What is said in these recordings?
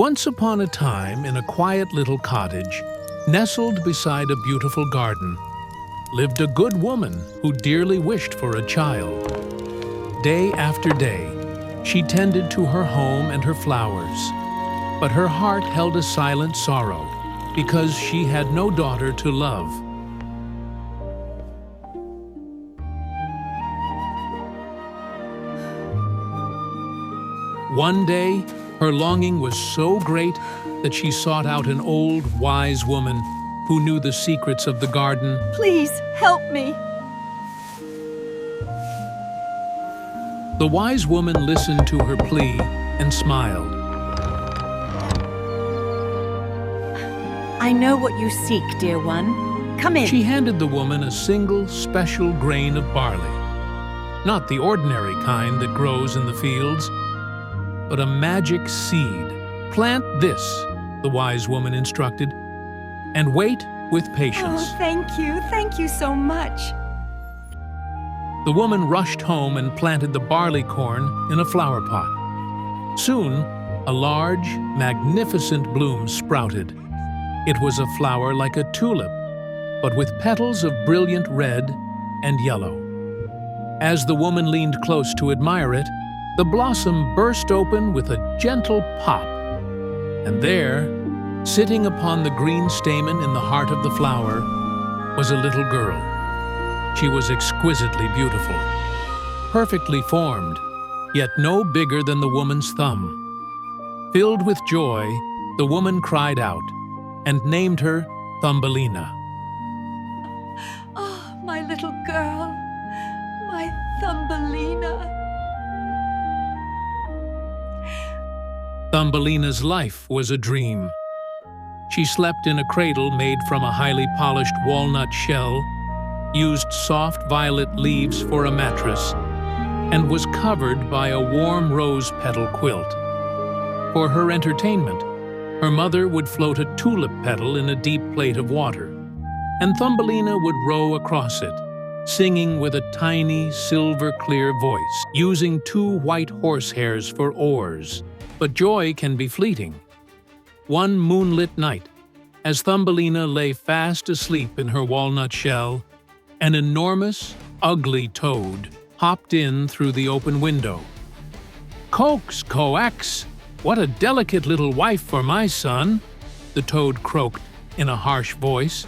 Once upon a time, in a quiet little cottage, nestled beside a beautiful garden, lived a good woman who dearly wished for a child. Day after day, she tended to her home and her flowers, but her heart held a silent sorrow because she had no daughter to love. One day, her longing was so great that she sought out an old, wise woman who knew the secrets of the garden. Please, help me. The wise woman listened to her plea and smiled. I know what you seek, dear one. Come in. She handed the woman a single, special grain of barley. Not the ordinary kind that grows in the fields, but a magic seed. Plant this, the wise woman instructed, and wait with patience. Oh, thank you so much. The woman rushed home and planted the barley corn in a flower pot. Soon, a large, magnificent bloom sprouted. It was a flower like a tulip, but with petals of brilliant red and yellow. As the woman leaned close to admire it, the blossom burst open with a gentle pop. And there, sitting upon the green stamen in the heart of the flower, was a little girl. She was exquisitely beautiful, perfectly formed, yet no bigger than the woman's thumb. Filled with joy, the woman cried out and named her Thumbelina. Oh, my little girl, my Thumbelina. Thumbelina's life was a dream. She slept in a cradle made from a highly polished walnut shell, used soft violet leaves for a mattress, and was covered by a warm rose petal quilt. For her entertainment, her mother would float a tulip petal in a deep plate of water, and Thumbelina would row across it, singing with a tiny, silver-clear voice, using 2 white horsehairs for oars. But joy can be fleeting. One moonlit night, as Thumbelina lay fast asleep in her walnut shell, an enormous, ugly toad hopped in through the open window. "Coax, coax! What a delicate little wife for my son!" the toad croaked in a harsh voice.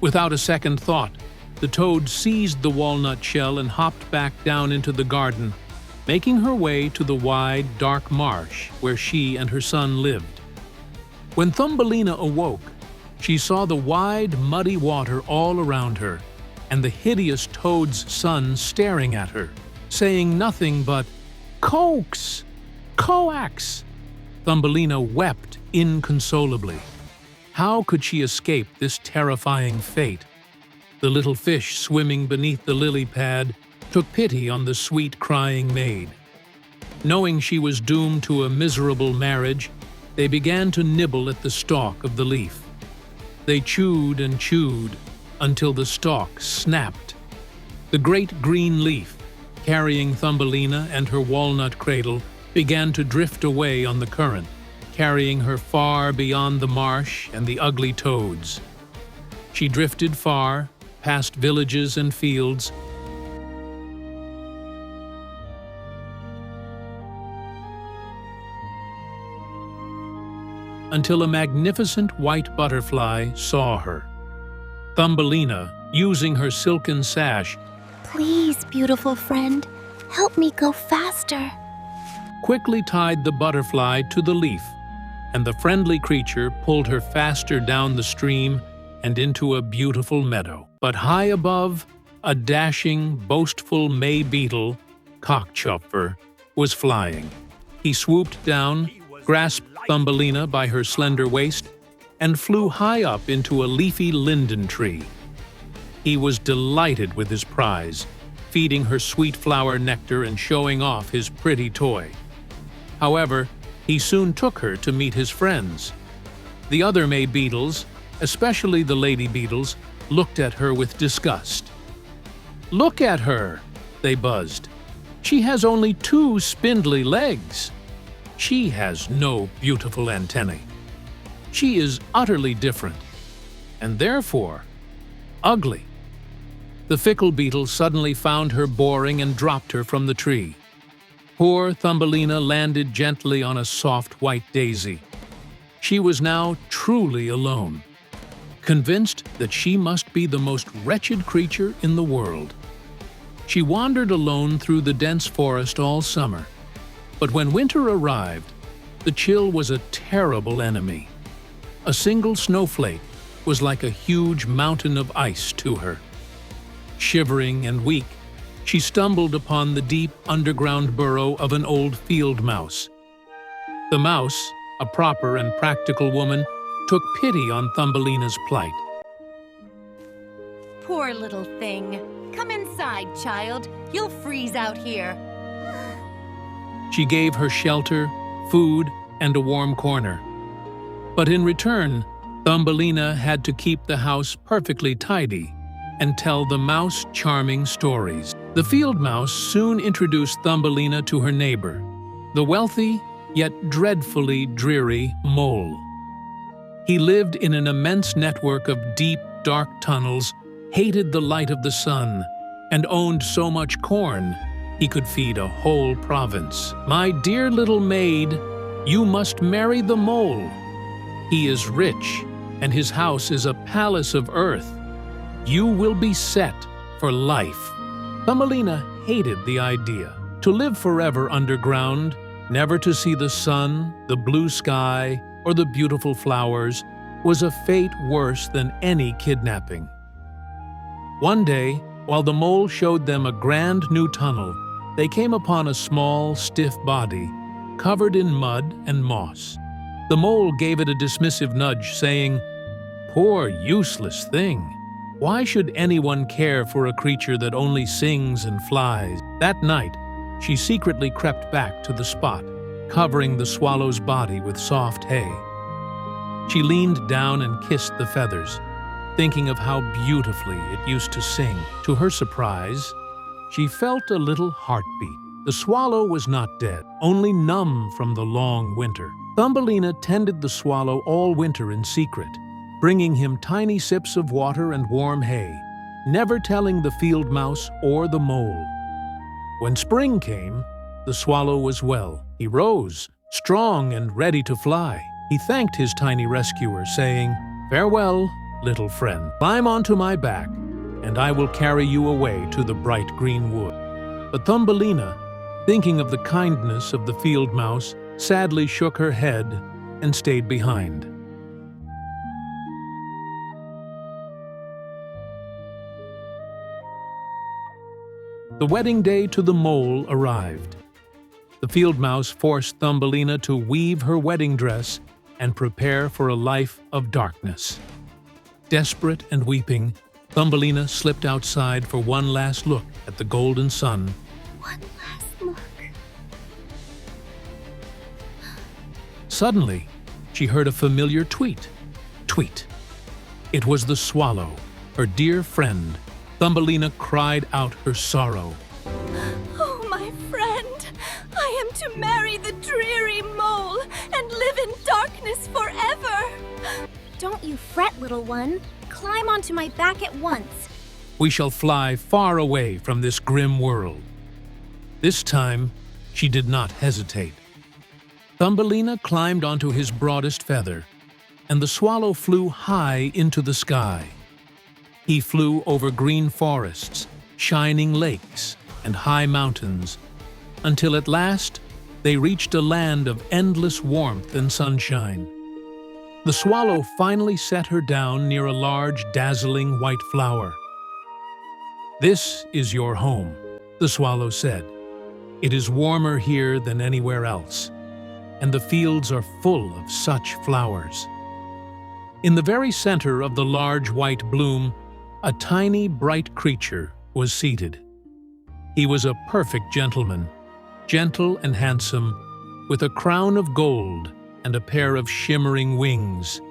Without a second thought, the toad seized the walnut shell and hopped back down into the garden, making her way to the wide, dark marsh where she and her son lived. When Thumbelina awoke, she saw the wide, muddy water all around her, and the hideous toad's son staring at her, saying nothing but, "Coax! Coax!" Thumbelina wept inconsolably. How could she escape this terrifying fate? The little fish swimming beneath the lily pad took pity on the sweet crying maid. Knowing she was doomed to a miserable marriage, they began to nibble at the stalk of the leaf. They chewed and chewed until the stalk snapped. The great green leaf, carrying Thumbelina and her walnut cradle, began to drift away on the current, carrying her far beyond the marsh and the ugly toads. She drifted far, past villages and fields, until a magnificent white butterfly saw her. Thumbelina, using her silken sash, "Please, beautiful friend, help me go faster," quickly tied the butterfly to the leaf, and the friendly creature pulled her faster down the stream and into a beautiful meadow. But high above, a dashing, boastful May beetle, cockchopper, was flying. He swooped down, grasped Thumbelina by her slender waist, and flew high up into a leafy linden tree. He was delighted with his prize, feeding her sweet flower nectar and showing off his pretty toy. However, he soon took her to meet his friends. The other May beetles, especially the lady beetles, looked at her with disgust. "Look at her," they buzzed. "She has only 2 spindly legs." She has no beautiful antennae. She is utterly different, and therefore ugly. The fickle beetle suddenly found her boring and dropped her from the tree. Poor Thumbelina landed gently on a soft white daisy. She was now truly alone, convinced that she must be the most wretched creature in the world. She wandered alone through the dense forest all summer, but when winter arrived, the chill was a terrible enemy. A single snowflake was like a huge mountain of ice to her. Shivering and weak, she stumbled upon the deep underground burrow of an old field mouse. The mouse, a proper and practical woman, took pity on Thumbelina's plight. Poor little thing. Come inside, child. You'll freeze out here. She gave her shelter, food, and a warm corner. But in return, Thumbelina had to keep the house perfectly tidy and tell the mouse charming stories. The field mouse soon introduced Thumbelina to her neighbor, the wealthy yet dreadfully dreary mole. He lived in an immense network of deep, dark tunnels, hated the light of the sun, and owned so much corn he could feed a whole province. "My dear little maid, you must marry the mole. He is rich, and his house is a palace of earth. You will be set for life." Thumbelina hated the idea. To live forever underground, never to see the sun, the blue sky, or the beautiful flowers, was a fate worse than any kidnapping. One day, while the mole showed them a grand new tunnel, they came upon a small, stiff body, covered in mud and moss. The mole gave it a dismissive nudge, saying, "Poor, useless thing. Why should anyone care for a creature that only sings and flies?" That night, she secretly crept back to the spot, covering the swallow's body with soft hay. She leaned down and kissed the feathers, thinking of how beautifully it used to sing. To her surprise, she felt a little heartbeat. The swallow was not dead, only numb from the long winter. Thumbelina tended the swallow all winter in secret, bringing him tiny sips of water and warm hay, never telling the field mouse or the mole. When spring came, the swallow was well. He rose, strong and ready to fly. He thanked his tiny rescuer, saying, "Farewell, little friend. Climb onto my back, and I will carry you away to the bright green wood." But Thumbelina, thinking of the kindness of the field mouse, sadly shook her head and stayed behind. The wedding day to the mole arrived. The field mouse forced Thumbelina to weave her wedding dress and prepare for a life of darkness. Desperate and weeping, Thumbelina slipped outside for one last look at the golden sun. One last look. Suddenly, she heard a familiar tweet. Tweet. It was the swallow, her dear friend. Thumbelina cried out her sorrow. Oh, my friend! I am to marry the dreary mole and live in darkness forever! Don't you fret, little one. Climb onto my back at once. We shall fly far away from this grim world. This time, she did not hesitate. Thumbelina climbed onto his broadest feather, and the swallow flew high into the sky. He flew over green forests, shining lakes, and high mountains, until at last they reached a land of endless warmth and sunshine. The swallow finally set her down near a large, dazzling white flower. "This is your home," the swallow said. "It is warmer here than anywhere else, and the fields are full of such flowers." In the very center of the large white bloom, a tiny, bright creature was seated. He was a perfect gentleman, gentle and handsome, with a crown of gold and a pair of shimmering wings.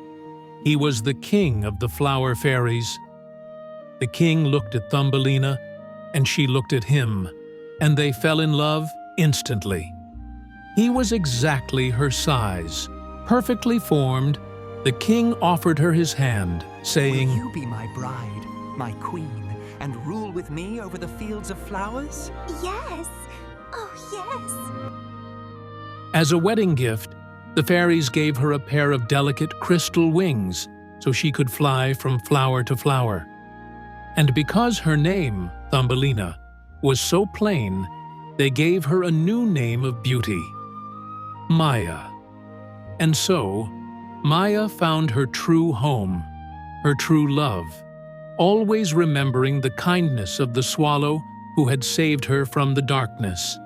He was the king of the flower fairies. The king looked at Thumbelina, and she looked at him, and they fell in love instantly. He was exactly her size. Perfectly formed, the king offered her his hand, saying, "Will you be my bride, my queen, and rule with me over the fields of flowers?" Yes. Oh, yes. As a wedding gift, the fairies gave her a pair of delicate crystal wings so she could fly from flower to flower. And because her name, Thumbelina, was so plain, they gave her a new name of beauty, Maya. And so, Maya found her true home, her true love, always remembering the kindness of the swallow who had saved her from the darkness.